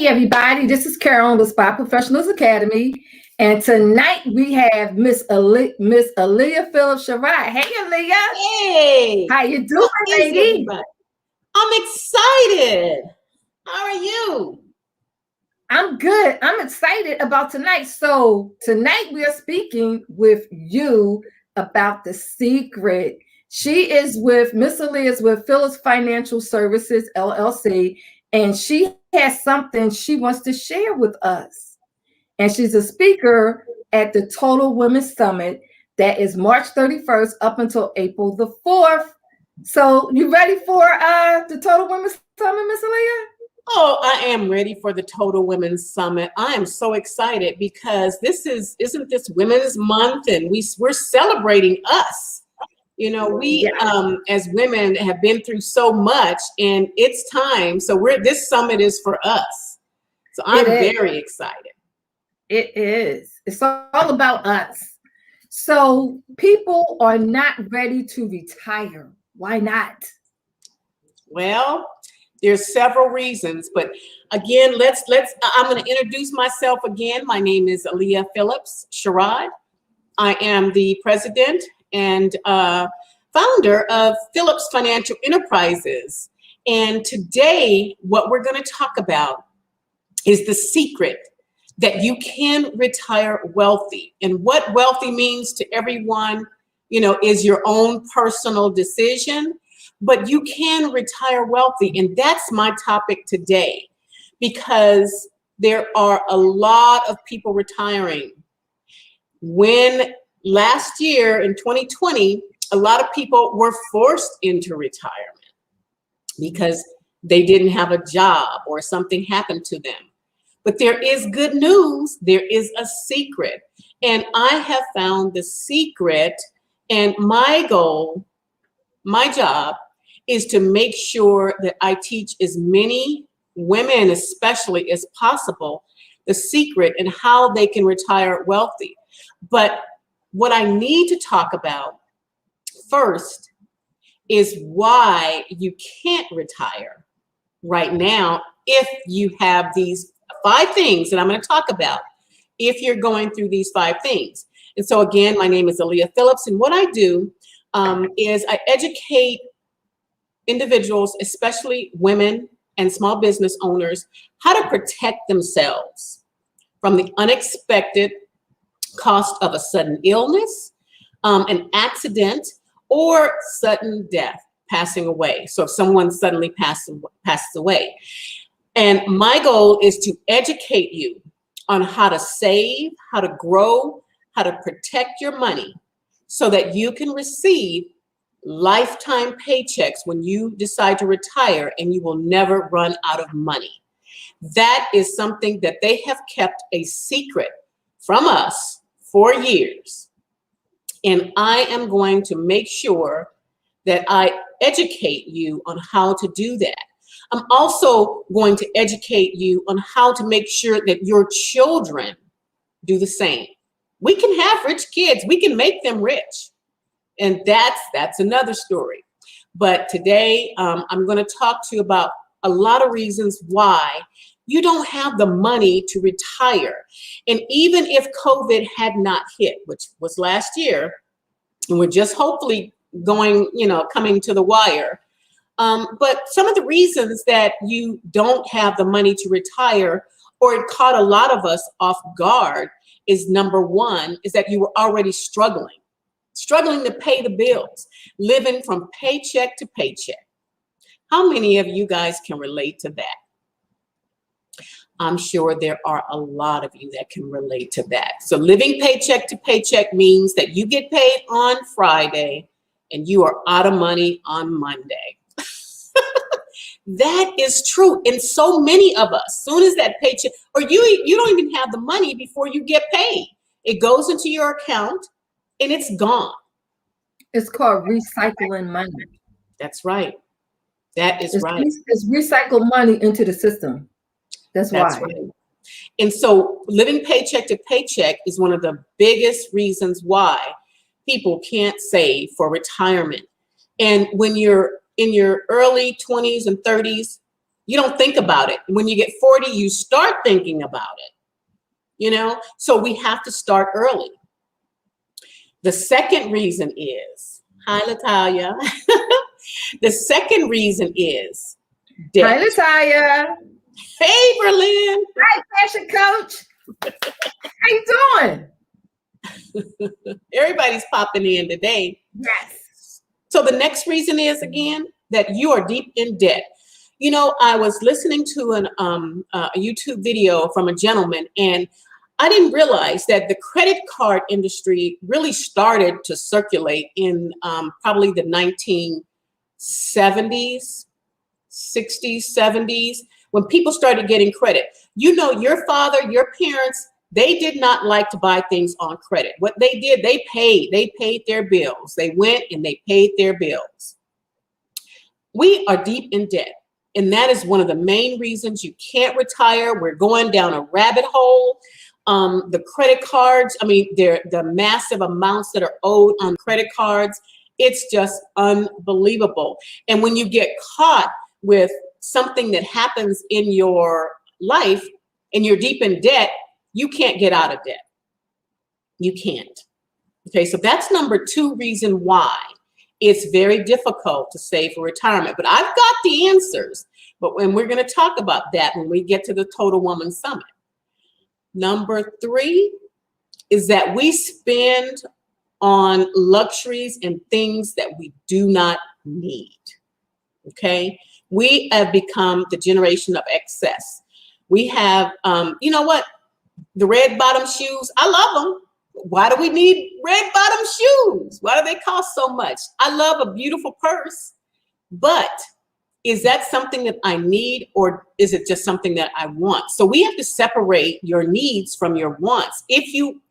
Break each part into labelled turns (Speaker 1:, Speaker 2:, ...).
Speaker 1: Hey everybody, this is Carolyn with Spy Professionals Academy, and tonight we have Miss Aaliyah Phillips Sherrod. Hey Aaliyah,
Speaker 2: Hey,
Speaker 1: how you
Speaker 2: how
Speaker 1: doing,
Speaker 2: is
Speaker 1: lady?
Speaker 2: everybody? I'm excited. How are you?
Speaker 1: I'm good. I'm excited about tonight. So tonight we are speaking with you about the secret. She is with Miss Aaliyah is with Phillips Financial Services LLC, and she has something she wants to share with us. And she's a speaker at the Total Women's Summit that is March 31st up until April the 4th. So you ready for the Total Women's Summit, Miss Aaliyah?
Speaker 2: Oh, I am ready for the Total Women's Summit. I am so excited because isn't this Women's Month, and we're celebrating us. You know, we as women have been through so much, and it's time. So this summit is for us. So I'm very excited.
Speaker 1: It is. It's all about us. So people are not ready to retire. Why not?
Speaker 2: Well, there's several reasons, but again, I'm going to introduce myself again. My name is Aaliyah Phillips Sherrod. I am the president and founder of Phillips Financial Enterprises. And today, what we're going to talk about is the secret that you can retire wealthy. And what wealthy means to everyone, you know, is your own personal decision, but you can retire wealthy. And that's my topic today, because there are a lot of people retiring. When last year in 2020, a lot of people were forced into retirement because they didn't have a job or something happened to them. But there is good news. There is a secret. And I have found the secret, and my goal, my job, is to make sure that I teach as many women, especially as possible, the secret and how they can retire wealthy. But what I need to talk about first is why you can't retire right now if you have these 5 things that I'm going to talk about, if you're going through these 5 things. And so again, my name is Aaliyah Phillips, and what I do is I educate individuals, especially women and small business owners, how to protect themselves from the unexpected cost of a sudden illness, an accident, or sudden death, passing away. So if someone suddenly passes away. And my goal is to educate you on how to save, how to grow, how to protect your money so that you can receive lifetime paychecks when you decide to retire, and you will never run out of money. That is something that they have kept a secret from us for years. And I am going to make sure that I educate you on how to do that. I'm also going to educate you on how to make sure that your children do the same. We can have rich kids. We can make them rich. And that's another story. But today, I'm going to talk to you about a lot of reasons why you don't have the money to retire. And even if COVID had not hit, which was last year, and we're just hopefully coming to the wire. But some of the reasons that you don't have the money to retire, or it caught a lot of us off guard, is number 1, is that you were already struggling to pay the bills, living from paycheck to paycheck. How many of you guys can relate to that? I'm sure there are a lot of you that can relate to that. So living paycheck to paycheck means that you get paid on Friday and you are out of money on Monday. That is true. And so many of us, soon as that paycheck, or you don't even have the money before you get paid. It goes into your account and it's gone.
Speaker 1: It's called recycling money.
Speaker 2: That's right. That is right.
Speaker 1: It's recycled money into the system. That's why.
Speaker 2: Right. And so living paycheck to paycheck is one of the biggest reasons why people can't save for retirement. And when you're in your early 20s and 30s, You don't think about it. When you get 40, you start thinking about it, you know? So we have to start early. The second reason is, hi, Latalia. The second reason is debt.
Speaker 1: Hi, Latalia.
Speaker 2: Hey, Berlin.
Speaker 1: Hi, fashion coach. How you doing?
Speaker 2: Everybody's popping in today.
Speaker 1: Yes.
Speaker 2: So the next reason is, again, that you are deep in debt. You know, I was listening to a YouTube video from a gentleman, and I didn't realize that the credit card industry really started to circulate in probably the 1970s, 60s, 70s, when people started getting credit. You know, your father, your parents, they did not like to buy things on credit. What they did, they paid their bills. They went and they paid their bills. We are deep in debt. And that is one of the main reasons you can't retire. We're going down a rabbit hole. The credit cards, I mean, the massive amounts that are owed on credit cards, it's just unbelievable. And when you get caught with something that happens in your life and you're deep in debt, you can't get out of debt. You can't. Okay, so that's number 2 reason why it's very difficult to save for retirement. But I've got the answers. But when we're going to talk about that when we get to the Total Woman Summit. Number 3 is that we spend on luxuries and things that we do not need. Okay, we have become the generation of excess. We have, you know what? The red bottom shoes, I love them. Why do we need red bottom shoes? Why do they cost so much? I love a beautiful purse, but is that something that I need, or is it just something that I want? So we have to separate your needs from your wants. If you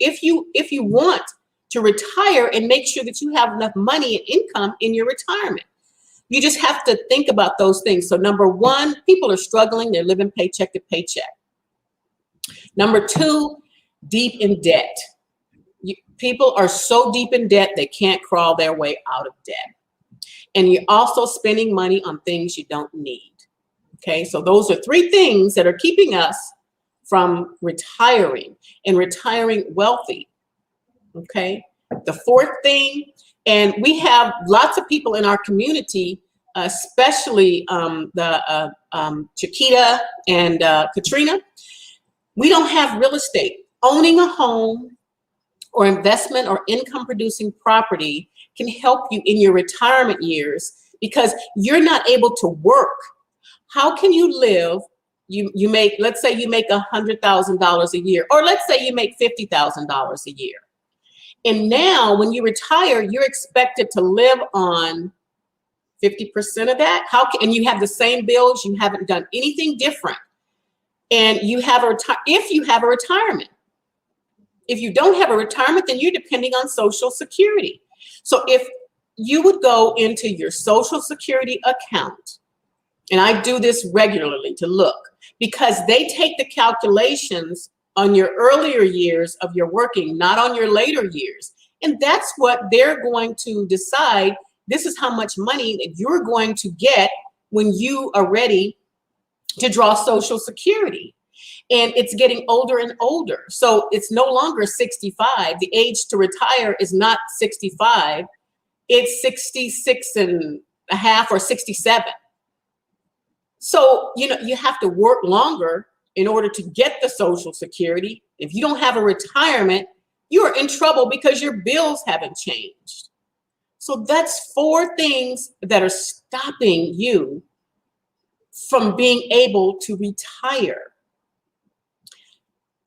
Speaker 2: want to retire and make sure that you have enough money and income in your retirement, you just have to think about those things. So number 1, people are struggling. They're living paycheck to paycheck. Number 2, deep in debt. People are so deep in debt, they can't crawl their way out of debt. And you're also spending money on things you don't need. Okay, so those are 3 things that are keeping us from retiring and retiring wealthy. Okay, the 4th thing, and we have lots of people in our community, especially Chiquita and Katrina. We don't have real estate. Owning a home or investment or income producing property can help you in your retirement years because you're not able to work. How can you live? You make, let's say you make $100,000 a year, or let's say you make $50,000 a year. And now when you retire, you're expected to live on 50% of that. And you have the same bills, you haven't done anything different. And you have if you have a retirement. If you don't have a retirement, then you're depending on Social Security. So if you would go into your Social Security account, and I do this regularly to look, because they take the calculations on your earlier years of your working, not on your later years. And that's what they're going to decide. This is how much money that you're going to get when you are ready to draw Social Security. And it's getting older and older. So it's no longer 65. The age to retire is not 65. It's 66 and a half or 67. So, you know, you have to work longer in order to get the Social Security. If you don't have a retirement, you are in trouble because your bills haven't changed. So that's 4 things that are stopping you from being able to retire.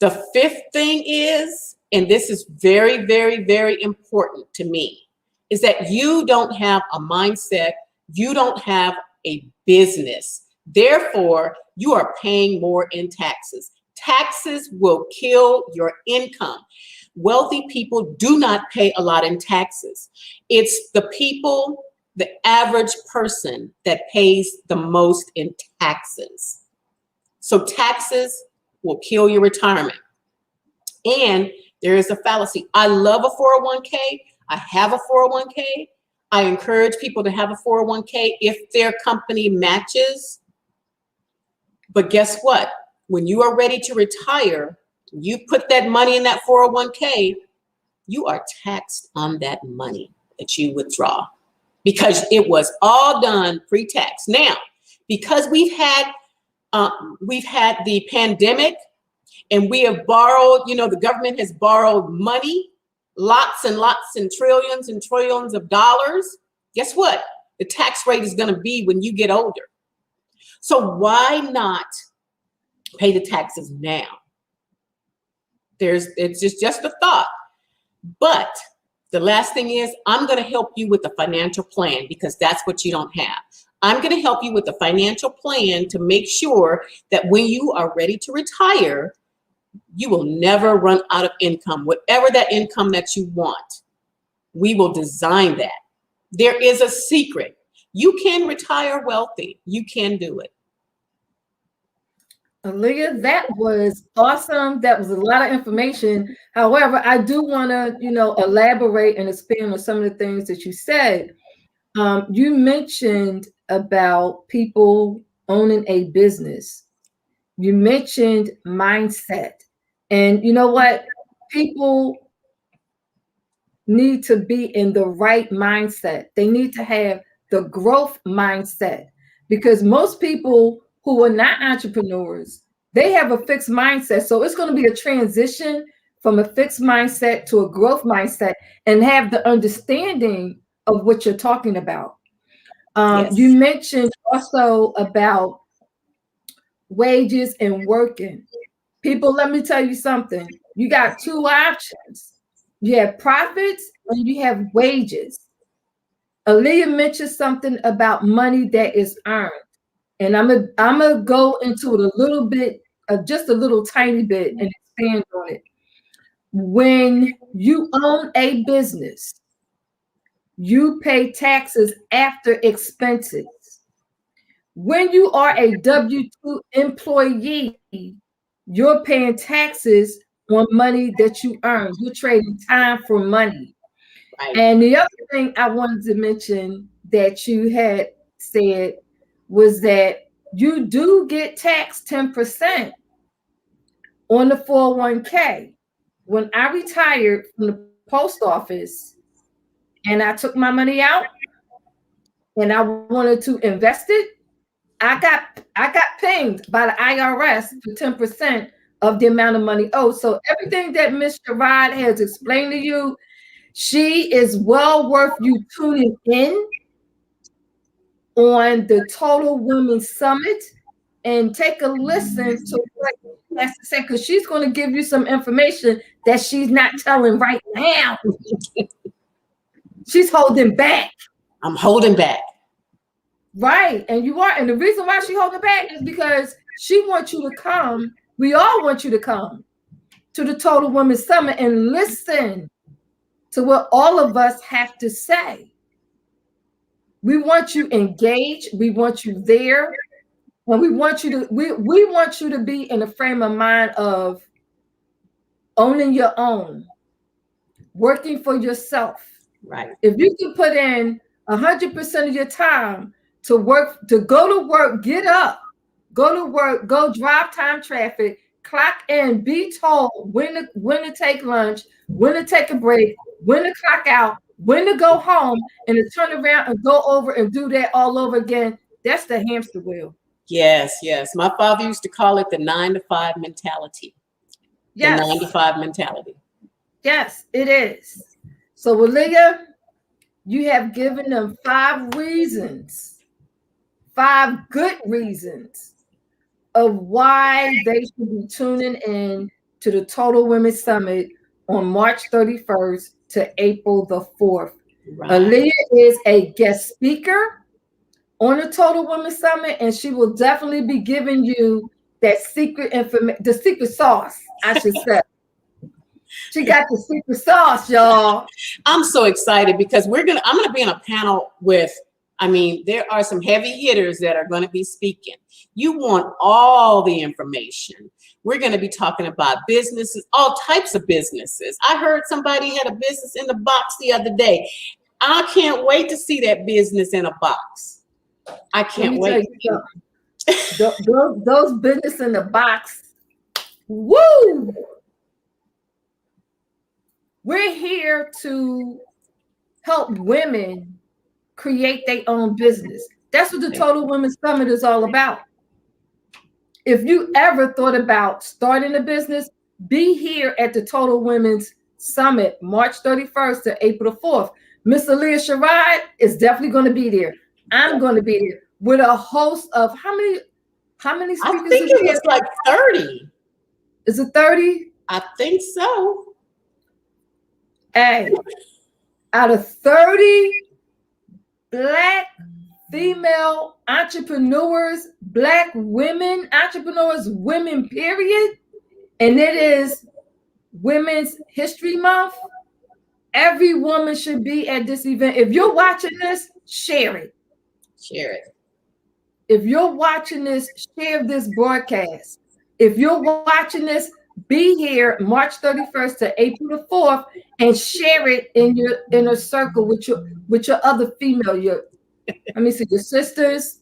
Speaker 2: The 5th thing is, and this is very, very, very important to me, is that you don't have a mindset, you don't have a business. Therefore, you are paying more in taxes. Taxes will kill your income. Wealthy people do not pay a lot in taxes. It's the people, the average person, that pays the most in taxes. So taxes will kill your retirement. And there is a fallacy. I love a 401k. I have a 401k. I encourage people to have a 401k if their company matches But guess what? When you are ready to retire, you put that money in that 401k, you are taxed on that money that you withdraw because it was all done pre-tax. Now, because we've had the pandemic and we have borrowed, the government has borrowed money, lots and lots and trillions of dollars. Guess what? The tax rate is going to be when you get older. So why not pay the taxes now? It's just a thought. But the last thing is, I'm going to help you with a financial plan because that's what you don't have. I'm going to help you with a financial plan to make sure that when you are ready to retire, you will never run out of income, whatever that income that you want. We will design that. There is a secret. You can retire wealthy. You can do it.
Speaker 1: Aaliyah, that was awesome. That was a lot of information. However, I do want to, elaborate and expand on some of the things that you said. You mentioned about people owning a business. You mentioned mindset. And you know what? People need to be in the right mindset. They need to have the growth mindset because most people who are not entrepreneurs, they have a fixed mindset. So it's going to be a transition from a fixed mindset to a growth mindset and have the understanding of what you're talking about.
Speaker 2: Yes.
Speaker 1: You mentioned also about wages and working. People, let me tell you something. You got two options. You have profits and you have wages. Aaliyah mentioned something about money that is earned. And I'm gonna go into it a little bit, just a little tiny bit and expand on it. When you own a business, you pay taxes after expenses. When you are a W-2 employee, you're paying taxes on money that you earn. You're trading time for money.
Speaker 2: Right.
Speaker 1: And the other thing I wanted to mention that you had said was that you do get taxed 10% on the 401k. When I retired from the post office and I took my money out and I wanted to invest it, I got pinged by the IRS for 10% of the amount of money owed. So everything that Ms. Sherrod has explained to you, she is well worth you tuning in on the Total Women Summit and take a listen to what she has to say, because she's going to give you some information that she's not telling right now. She's holding back.
Speaker 2: I'm holding back.
Speaker 1: Right. And you are. And the reason why she's holding back is because she wants you to come. We all want you to come to the Total Women Summit and listen to what all of us have to say. We want you engaged. We want you there. And we want you to we want you to be in a frame of mind of owning your own, working for yourself.
Speaker 2: Right.
Speaker 1: If you can put in 100% of your time to work, to go to work, get up, go to work, go drive time traffic, clock in, be told when to take lunch, when to take a break, when to clock out, when to go home, and to turn around and go over and do that all over again. That's the hamster wheel.
Speaker 2: Yes, yes. My father used to call it the 9-to-5 mentality.
Speaker 1: Yes.
Speaker 2: The 9-to-5 mentality.
Speaker 1: Yes, it is. So, Aaliyah, you have given them 5 reasons, 5 good reasons of why they should be tuning in to the Total Women Summit on March 31st to April the 4th. Right. Aaliyah is a guest speaker on the Total Women Summit, and she will definitely be giving you that secret information, the secret sauce, I should say. She got the secret sauce, y'all.
Speaker 2: I'm so excited because I'm gonna be on a panel with, there are some heavy hitters that are gonna be speaking. You want all the information. We're gonna be talking about businesses, all types of businesses. I heard somebody had a business in the box the other day. I can't wait to see that business in a box. I can't wait.
Speaker 1: Those business in the box. Woo! We're here to help women create their own business. That's what the Total Women's Summit is all about. If you ever thought about starting a business, be here at the Total Women's Summit, March 31st to April the 4th. Miss Aaliyah Sherrod is definitely going to be there. I'm going to be there with a host of how many speakers?
Speaker 2: I think it was like 30.
Speaker 1: Is it 30?
Speaker 2: I think so.
Speaker 1: Hey, out of 30 Black female entrepreneurs, Black women entrepreneurs, women period, and it is Women's History Month, every woman should be at this event. If you're watching this, share it.
Speaker 2: Share it.
Speaker 1: If you're watching this, share this broadcast. If you're watching this, be here March 31st to April the 4th and share it in your inner circle with your other female, your sisters,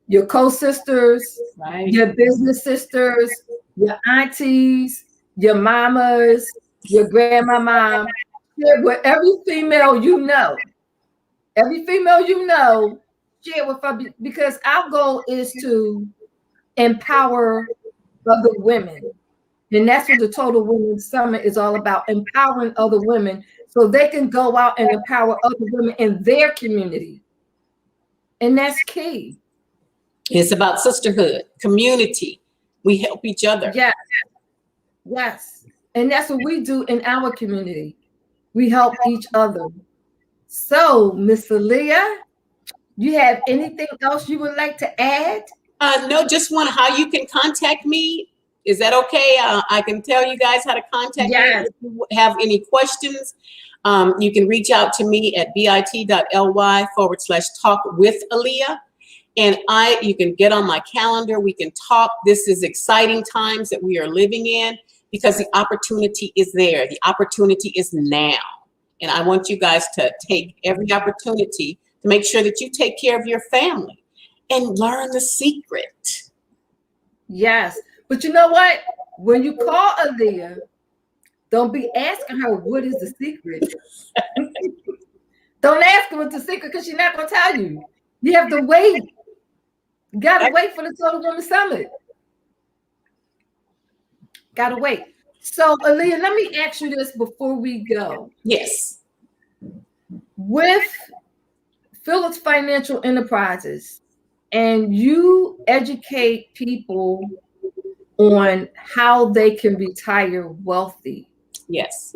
Speaker 1: your co-sisters,
Speaker 2: right,
Speaker 1: your business sisters, your aunties, your mamas, your grandma. Share with every female you know. Every female you know, share with her, because our goal is to empower other women. And that's what the Total Women's Summit is all about, empowering other women so they can go out and empower other women in their community. And that's key.
Speaker 2: It's about sisterhood, community. We help each other.
Speaker 1: Yes. Yes. And that's what we do in our community. We help each other. So, Miss Aaliyah, you have anything else you would like to add?
Speaker 2: No, just how you can contact me. Is that okay? I can tell you guys how to contact me. If you have any questions, you can reach out to me at bit.ly/talk-with-Aaliyah. And you can get on my calendar. We can talk. This is exciting times that we are living in because the opportunity is there. The opportunity is now. And I want you guys to take every opportunity to make sure that you take care of your family and learn the secret.
Speaker 1: Yes. But you know what? When you call Aaliyah, don't be asking her what is the secret. Don't ask her what's the secret because she's not going to tell you. You have to wait. You got to wait for the Total Women's Summit. Got to wait. So, Aaliyah, let me ask you this before we go.
Speaker 2: Yes.
Speaker 1: With Phillips Financial Enterprises, and you educate people on how they can retire wealthy.
Speaker 2: Yes.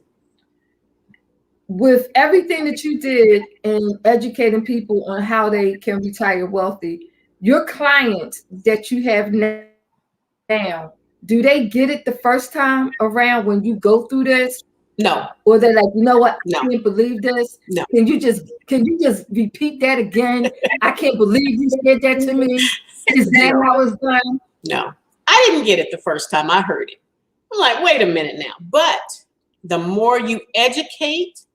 Speaker 1: With everything that you did in educating people on how they can retire wealthy, your clients that you have now, do they get it the first time around when you go through this?
Speaker 2: No.
Speaker 1: Or they're like, you know what?
Speaker 2: No.
Speaker 1: I can't believe this.
Speaker 2: No.
Speaker 1: Can you just repeat that again? I can't believe you said that to me. Is that how it's done?
Speaker 2: No. I didn't get it the first time I heard it. I'm like, wait a minute now. But the more you educate,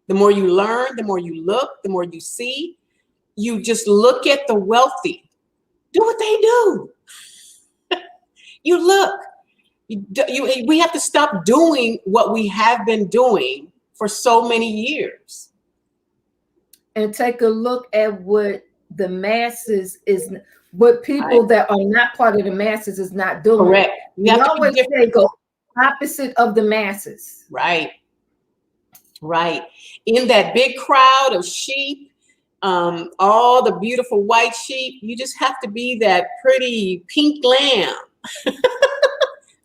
Speaker 2: the more you learn, the more you look, the more you see, you just look at the wealthy. Do what they do. You look. We have to stop doing what we have been doing for so many years.
Speaker 1: And take a look at what the masses is, what people that are not part of the masses is not doing.
Speaker 2: Correct.
Speaker 1: We always say go opposite of the masses.
Speaker 2: Right. Right. In that big crowd of sheep, all the beautiful white sheep, you just have to be that pretty pink lamb.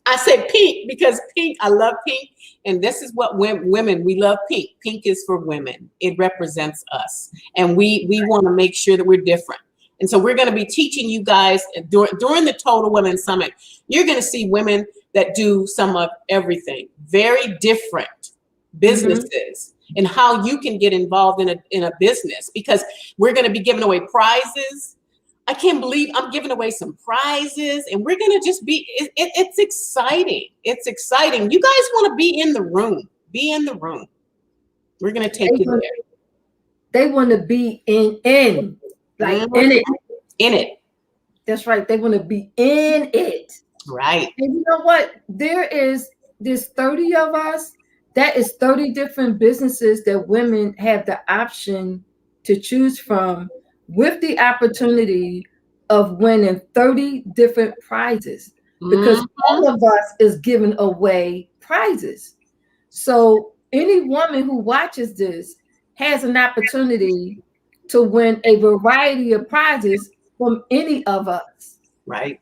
Speaker 2: I say pink because pink, I love pink. And this is what women, we love pink. Pink is for women. It represents us. And we want to make sure that we're different. And so we're going to be teaching you guys during the Total Women's Summit. You're going to see women that do some of everything, very different businesses, and how you can get involved in a business, because we're going to be giving away prizes. I can't believe I'm giving away some prizes, and we're going to just be, it's exciting. It's exciting. You guys want to be in the room. Be in the room. We're going to take you there.
Speaker 1: They want to be in it.
Speaker 2: In it.
Speaker 1: That's right. They want to be in it.
Speaker 2: Right.
Speaker 1: And you know what? There's 30 of us. That is 30 different businesses that women have the option to choose from, with the opportunity of winning 30 different prizes, because all of us is giving away prizes. So any woman who watches this has an opportunity to win a variety of prizes from any of us.
Speaker 2: Right.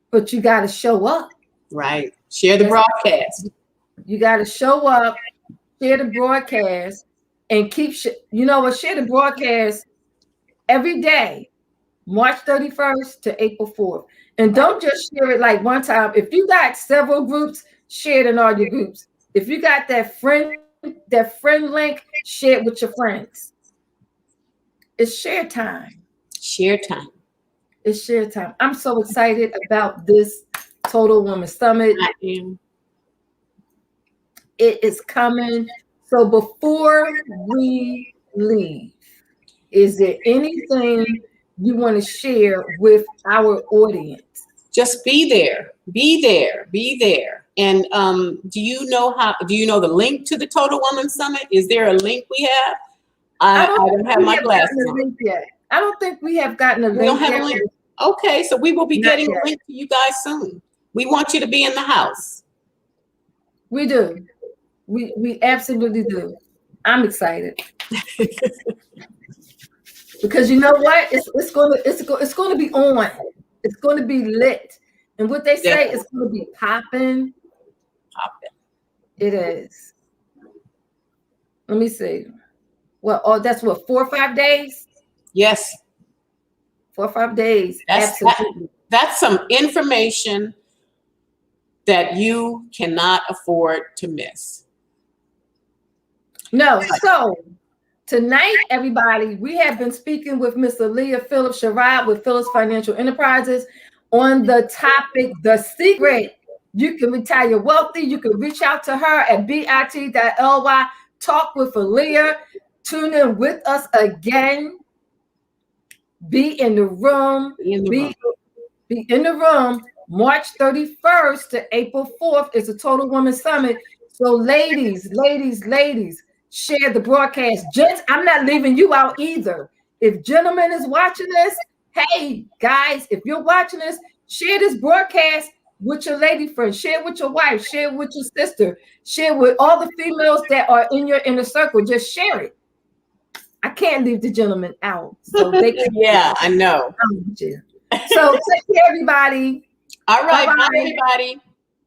Speaker 1: But you got to show up.
Speaker 2: Right. Share the broadcast.
Speaker 1: You got to show up, share the broadcast, and keep, you know what, share the broadcast every day, March 31st to April 4th. And don't just share it like one time. If you got several groups, share it in all your groups. If you got that friend link, share it with your friends. It's share time.
Speaker 2: Share time.
Speaker 1: It's share time. I'm so excited about this Total Woman Summit.
Speaker 2: I am.
Speaker 1: It is coming. So before we leave, is there anything you want to share with our audience?
Speaker 2: Just be there. Be there. Be there. And do you know the link to the Total Woman Summit? Is there a link we have? I don't have my glasses on
Speaker 1: yet. I don't think we have gotten a link.
Speaker 2: We don't have a link. Okay, so we will be getting
Speaker 1: yet.
Speaker 2: a link to you guys soon. We want you to be in the house.
Speaker 1: We do. We absolutely do. I'm excited. Because you know what? It's going to be on. It's going to be lit. And what they say is going to be popping.
Speaker 2: Popping.
Speaker 1: It is. Let me see. Well, oh, that's what, 4 or 5 days?
Speaker 2: Yes.
Speaker 1: 4 or 5 days. Absolutely.
Speaker 2: That's some information that you cannot afford to miss.
Speaker 1: No. So tonight, everybody, we have been speaking with Miss Aaliyah Phillips Sherrod with Phillips Financial Enterprises on the topic, The Secret. You can retire wealthy. You can reach out to her at bit.ly. Talk with Aaliyah. Tune in with us again. Be in the room. Be in the room. March 31st to April 4th is the Total Woman Summit. So ladies, share the broadcast. Gents, I'm not leaving you out either. If gentlemen is watching this, hey, guys, if you're watching this, share this broadcast with your lady friend. Share it with your wife. Share it with your sister. Share it with all the females that are in your inner circle. Just share it. I can't leave the gentlemen out. So they can.
Speaker 2: Yeah, I know.
Speaker 1: So take care, everybody.
Speaker 2: All right, bye, everybody.